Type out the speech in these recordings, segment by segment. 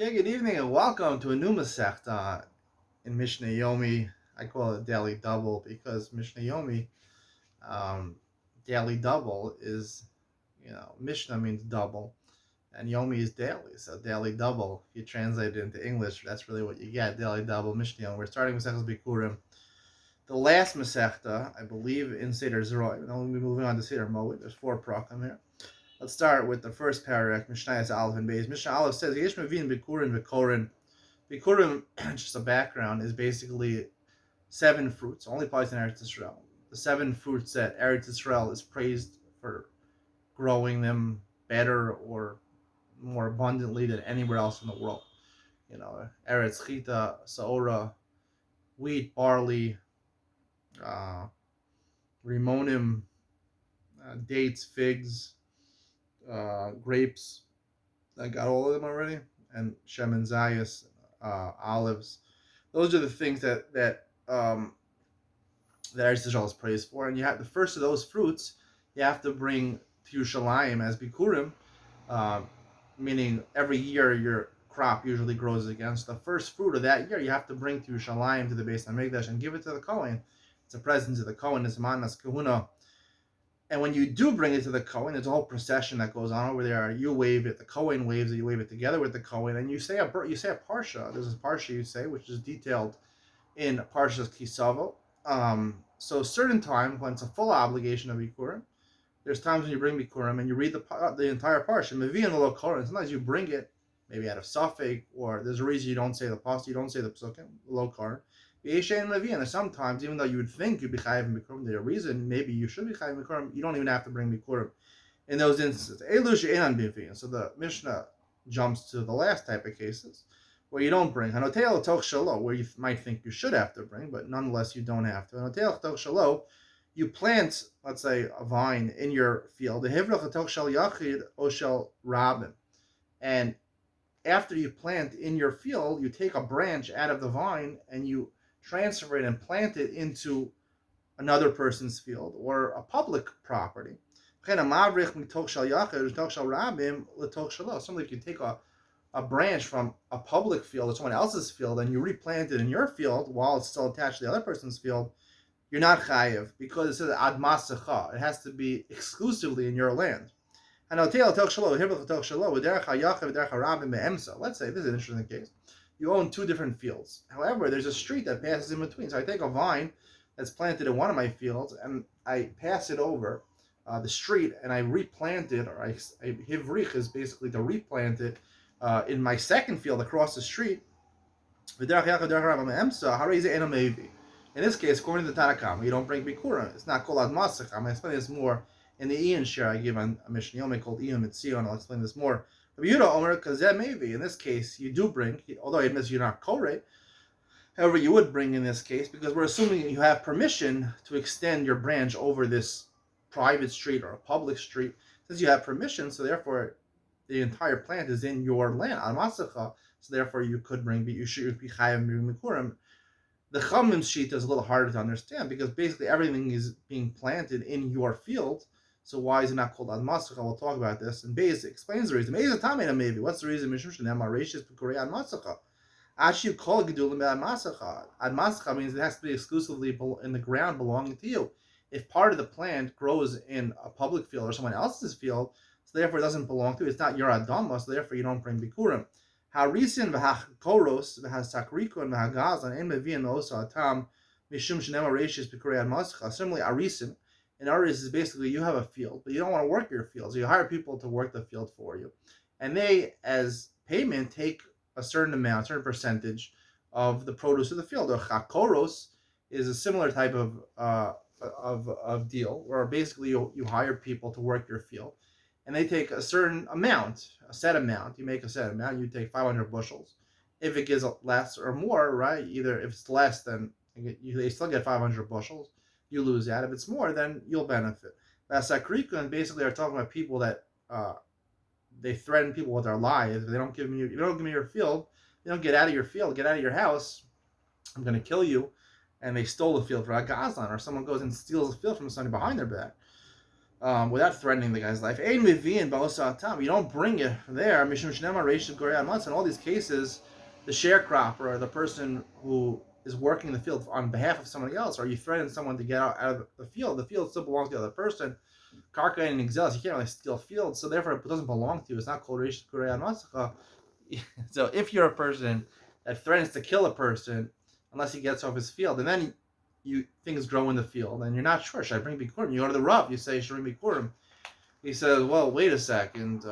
Okay, good evening and welcome to a new Masechta in Mishnah Yomi. I call it Daily Double because Mishnah Yomi, Daily Double is, Mishnah means double and Yomi is daily. So Daily Double, if you translate it into English, that's really what you get. Daily Double, Mishnah Yomi. We're starting Masechta Bikurim. The last Masechta, I believe, in Seder Zroy. And then we'll be moving on to Seder Moed. There's 4 prakim here. Let's start with the first paragraph, Mishnayos Aleph and Beis. Mishnah Aleph says, Yesh Mevin Bikurim V'Korin. Bikurim, just a background, is basically 7 fruits, only applies in Eretz Yisrael. The 7 fruits that Eretz Yisrael is praised for growing them better or more abundantly than anywhere else in the world. Eretz Chita, Saora, wheat, barley, rimonim, dates, figs, grapes. I got all of them already, and shemen zayis, olives. Those are the things that Eretz Yisrael is praised for. And you have the first of those fruits you have to bring to Yerushalayim as Bikurim, meaning every year your crop usually grows again. So the first fruit of that year you have to bring to Yerushalayim, to the Beis Hamikdash, and give it to the Kohen. It's a present to the Kohen. It's manas kahuna. And when you do bring it to the Kohen, there's a whole procession that goes on over there. You wave it, the Kohen waves it, you wave it together with the Kohen, and you say a parsha. There's a parsha you say, which is detailed in Parshas Kisavo. So certain times when it's a full obligation of Bikurim, there's times when you bring Bikurim and you read the entire parsha. Mevi'in lo Koren. Sometimes you bring it maybe out of Safek, or there's a reason you don't say the pasuk, you don't say the psukim, lo Koren. And sometimes, even though you would think you'd be chayiv in Bikurim, there's a reason maybe you should be chayiv in Bikurim, you don't even have to bring Bikurim in those instances. So the Mishnah jumps to the last type of cases where you don't bring. Where you might think you should have to bring, but nonetheless you don't have to. You plant, let's say, a vine in your field. And after you plant in your field, you take a branch out of the vine and you transfer it and plant it into another person's field or a public property. Somebody can take a branch from a public field or someone else's field and you replant it in your field while it's still attached to the other person's field. You're not chayiv because it says ad masacha. It has to be exclusively in your land. Let's say this is an interesting case. You own 2 different fields. However, there's a street that passes in between. So I take a vine that's planted in one of my fields and I pass it over the street and I replant it, or hivrich is basically to replant it in my second field across the street. In this case, according to the Tanakama, you don't bring Bikurim. It's not called ad masach. I'm going to explain this more in the Ian share I give on a Mishnah Yomi called Ian Mitzion. I'll explain this more. But Yehuda Omer, because that may be, in this case, you do bring, although it admits you're not Koreh, however, you would bring in this case, because we're assuming you have permission to extend your branch over this private street or a public street. Since you have permission, so therefore the entire plant is in your land, al masacha, so therefore you should be chayim b'mikurim. The Chamim's sheet is a little harder to understand because basically everything is being planted in your field. So why is it not called ad masacha? We'll talk about this. And Beis explains the reason. Maybe what's the reason? Mishum shenema reishis b'kurei ad masacha. Actually, you call gedulim ad masacha. Ad masacha means it has to be exclusively in the ground belonging to you. If part of the plant grows in a public field or someone else's field, so therefore it doesn't belong to you. It's not your adama, so therefore you don't bring bikurim. Harisin v'hakoros v'hasakrikon v'hagazan en mevian also atam mishum shenema reishis b'kurei ad masacha. Similarly, arisin. In ours is basically you have a field, but you don't want to work your field, so you hire people to work the field for you, and they, as payment, take a certain amount, a certain percentage of the produce of the field. Or chakoros is a similar type of deal, where basically you hire people to work your field, and they take a certain amount, a set amount. You make a set amount. You take 500 bushels. If it gives less or more, right? Either if it's less, then they still get 500 bushels. You lose out. If it's more, then you'll benefit. Vasakrikun basically are talking about people that they threaten people with their lives. If you don't give me your field, you don't get out of your field, get out of your house, I'm going to kill you. And they stole the field for a gazlan, or someone goes and steals the field from somebody behind their back. without threatening the guy's life. Ein Mivian Ba'osa Atam. You don't bring it there. Mishum Shnema Reish Gorean Matz. In all these cases, the sharecropper or the person who is working in the field on behalf of somebody else, or you threaten someone to get out of the field still belongs to the other person. Karka and Exils, you can't really steal fields, so therefore it doesn't belong to you. It's not called Reish Gorean Matz. So if you're a person that threatens to kill a person unless he gets off his field, and then things grow in the field, and you're not sure, should I bring Bikurim? You go to the Rav, you say, should I bring Bikurim? He says, well, wait a second,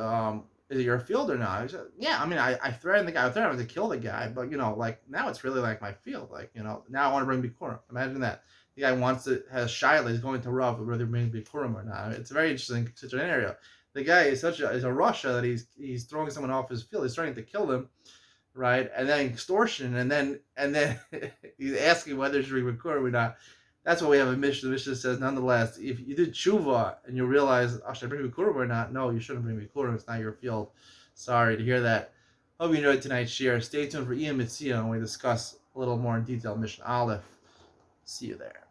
is it your field or not? He said, yeah, I mean, I threatened the guy, I threatened to kill the guy, but, like, now it's really like my field, like, now I want to bring Bikurim. Imagine that. The guy has Shaila, he's going to Rav, whether he brings Bikurim or not. It's a very interesting scenario. The guy is is a Russia that he's throwing someone off his field, he's trying to kill them, right? And then extortion, and then he's asking whether to bring Bikurim or not. That's what we have a Mishnah. The Mishnah says, nonetheless, if you did tshuva and you realize, should I bring Bikurim or not? No, you shouldn't bring Bikurim. It's not your field. Sorry to hear that. Hope you enjoyed tonight's share. Stay tuned for Ian Mitzia when we discuss a little more in detail Mishnah Aleph. See you there.